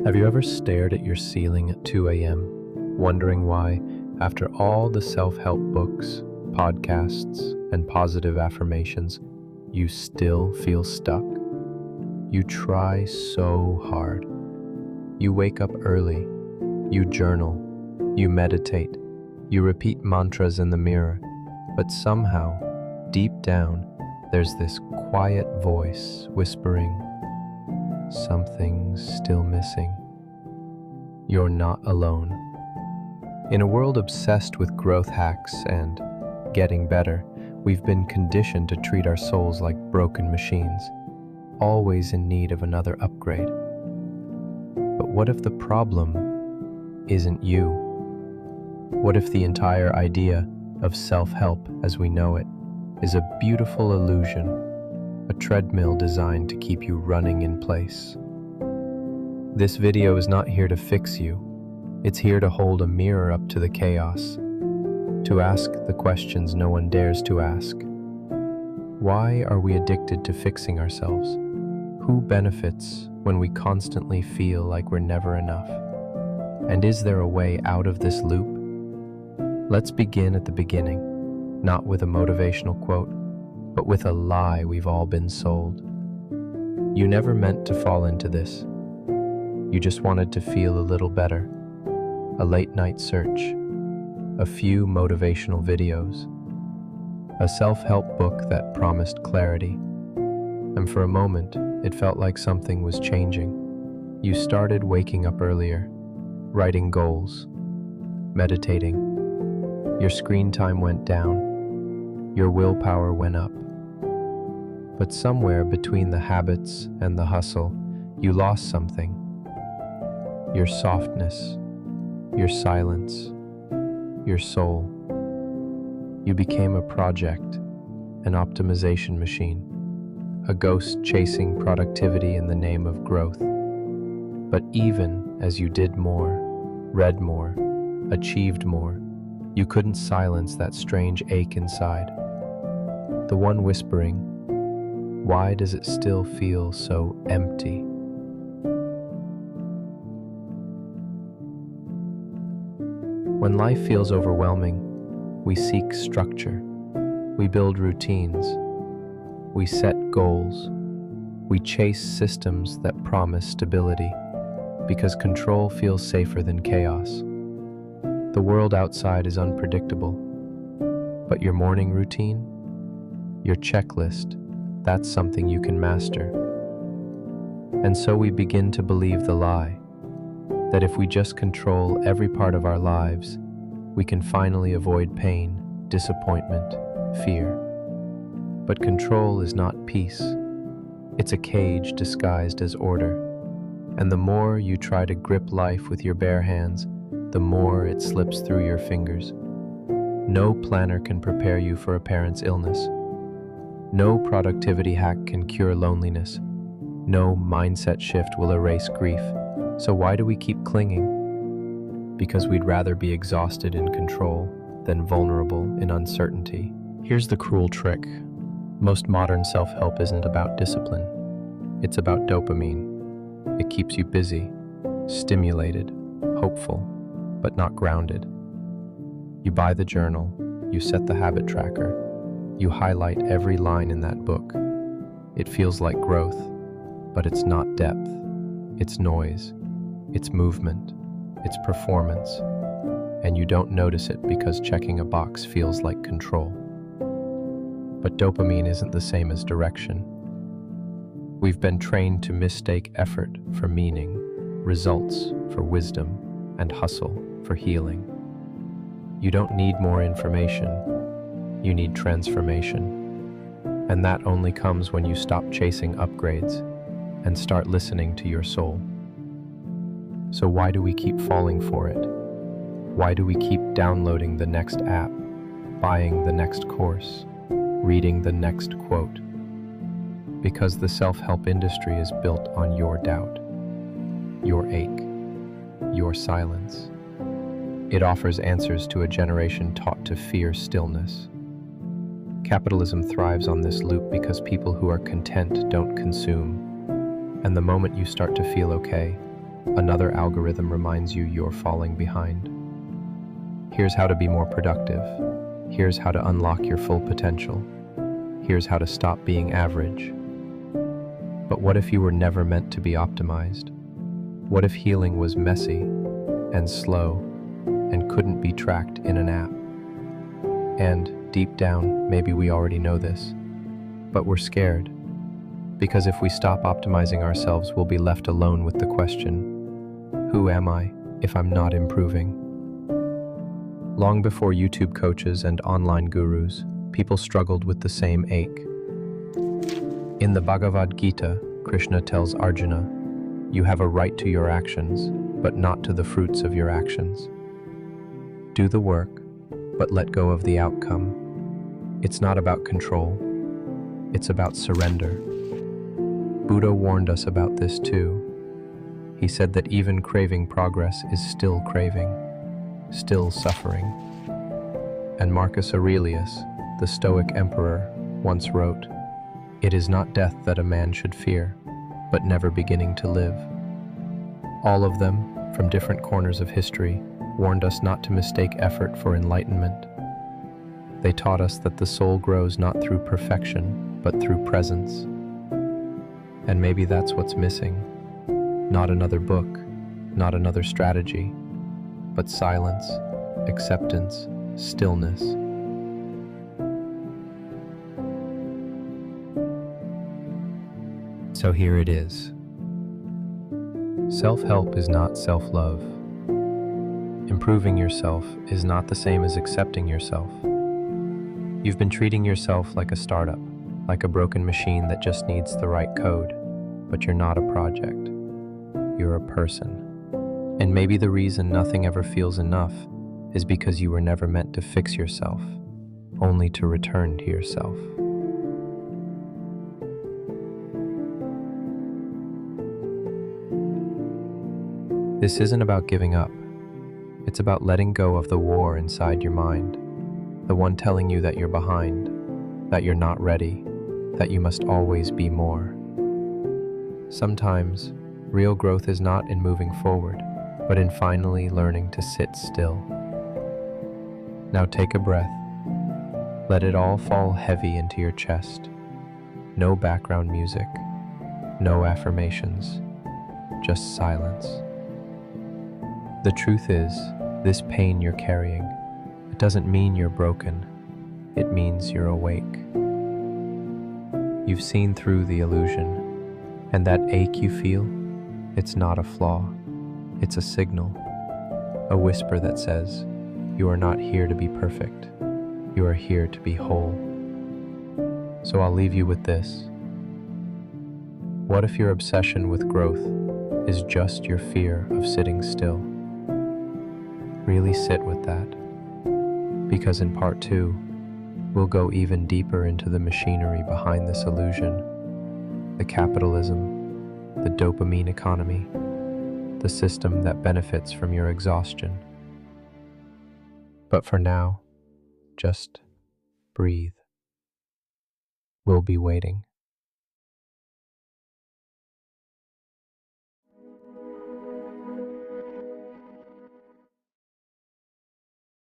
Have you ever stared at your ceiling at 2 a.m., wondering why, after all the self-help books, podcasts, and positive affirmations, you still feel stuck? You try so hard. You wake up early, you journal, you meditate, you repeat mantras in the mirror, but somehow, deep down, there's this quiet voice whispering, "Something's still missing." You're not alone. In a world obsessed with growth hacks and getting better, we've been conditioned to treat our souls like broken machines, always in need of another upgrade. But what if the problem isn't you? What if the entire idea of self-help as we know it is a beautiful illusion, a treadmill designed to keep you running in place? This video is not here to fix you. It's here to hold a mirror up to the chaos, to ask the questions no one dares to ask. Why are we addicted to fixing ourselves? Who benefits when we constantly feel like we're never enough? And is there a way out of this loop? Let's begin at the beginning, not with a motivational quote, but with a lie we've all been sold. You never meant to fall into this. You just wanted to feel a little better. A late night search, a few motivational videos, a self-help book that promised clarity. And for a moment, it felt like something was changing. You started waking up earlier, writing goals, meditating. Your screen time went down, your willpower went up. But somewhere between the habits and the hustle, you lost something. Your softness, your silence, your soul. You became a project, an optimization machine, a ghost chasing productivity in the name of growth. But even as you did more, read more, achieved more, you couldn't silence that strange ache inside. The one whispering, "Why does it still feel so empty?" When life feels overwhelming, we seek structure. We build routines. We set goals. We chase systems that promise stability because control feels safer than chaos. The world outside is unpredictable, but your morning routine, your checklist, that's something you can master. And so we begin to believe the lie that if we just control every part of our lives, we can finally avoid pain, disappointment, fear. But control is not peace. It's a cage disguised as order. And the more you try to grip life with your bare hands, the more it slips through your fingers. No planner can prepare you for a parent's illness. No productivity hack can cure loneliness. No mindset shift will erase grief. So why do we keep clinging? Because we'd rather be exhausted in control than vulnerable in uncertainty. Here's the cruel trick. Most modern self-help isn't about discipline. It's about dopamine. It keeps you busy, stimulated, hopeful, but not grounded. You buy the journal, you set the habit tracker, you highlight every line in that book. It feels like growth, but it's not depth. It's noise. It's movement, it's performance, and you don't notice it because checking a box feels like control. But dopamine isn't the same as direction. We've been trained to mistake effort for meaning, results for wisdom, and hustle for healing. You don't need more information, you need transformation. And that only comes when you stop chasing upgrades and start listening to your soul. So why do we keep falling for it? Why do we keep downloading the next app, buying the next course, reading the next quote? Because the self-help industry is built on your doubt, your ache, your silence. It offers answers to a generation taught to fear stillness. Capitalism thrives on this loop because people who are content don't consume. And the moment you start to feel okay, another algorithm reminds you you're falling behind. Here's how to be more productive. Here's how to unlock your full potential. Here's how to stop being average. But what if you were never meant to be optimized? What if healing was messy and slow and couldn't be tracked in an app? And deep down, maybe we already know this, but we're scared. Because if we stop optimizing ourselves, we'll be left alone with the question, who am I if I'm not improving? Long before YouTube coaches and online gurus, people struggled with the same ache. In the Bhagavad Gita, Krishna tells Arjuna, you have a right to your actions, but not to the fruits of your actions. Do the work, but let go of the outcome. It's not about control, it's about surrender. Buddha warned us about this too. He said that even craving progress is still craving, still suffering. And Marcus Aurelius, the Stoic emperor, once wrote, it is not death that a man should fear, but never beginning to live. All of them, from different corners of history, warned us not to mistake effort for enlightenment. They taught us that the soul grows not through perfection, but through presence. And maybe that's what's missing. Not another book, not another strategy, but silence, acceptance, stillness. So here it is. Self-help is not self-love. Improving yourself is not the same as accepting yourself. You've been treating yourself like a startup, like a broken machine that just needs the right code, but you're not a project. You're a person. And maybe the reason nothing ever feels enough is because you were never meant to fix yourself, only to return to yourself. This isn't about giving up. It's about letting go of the war inside your mind, the one telling you that you're behind, that you're not ready, that you must always be more. Sometimes, real growth is not in moving forward, but in finally learning to sit still. Now take a breath. Let it all fall heavy into your chest. No background music, no affirmations, just silence. The truth is, this pain you're carrying, it doesn't mean you're broken. It means you're awake. You've seen through the illusion, and that ache you feel, it's not a flaw. It's a signal, a whisper that says, you are not here to be perfect. You are here to be whole. So I'll leave you with this. What if your obsession with growth is just your fear of sitting still? Really sit with that, because in part 2, we'll go even deeper into the machinery behind this illusion, the capitalism, the dopamine economy, the system that benefits from your exhaustion. But for now, just breathe. We'll be waiting.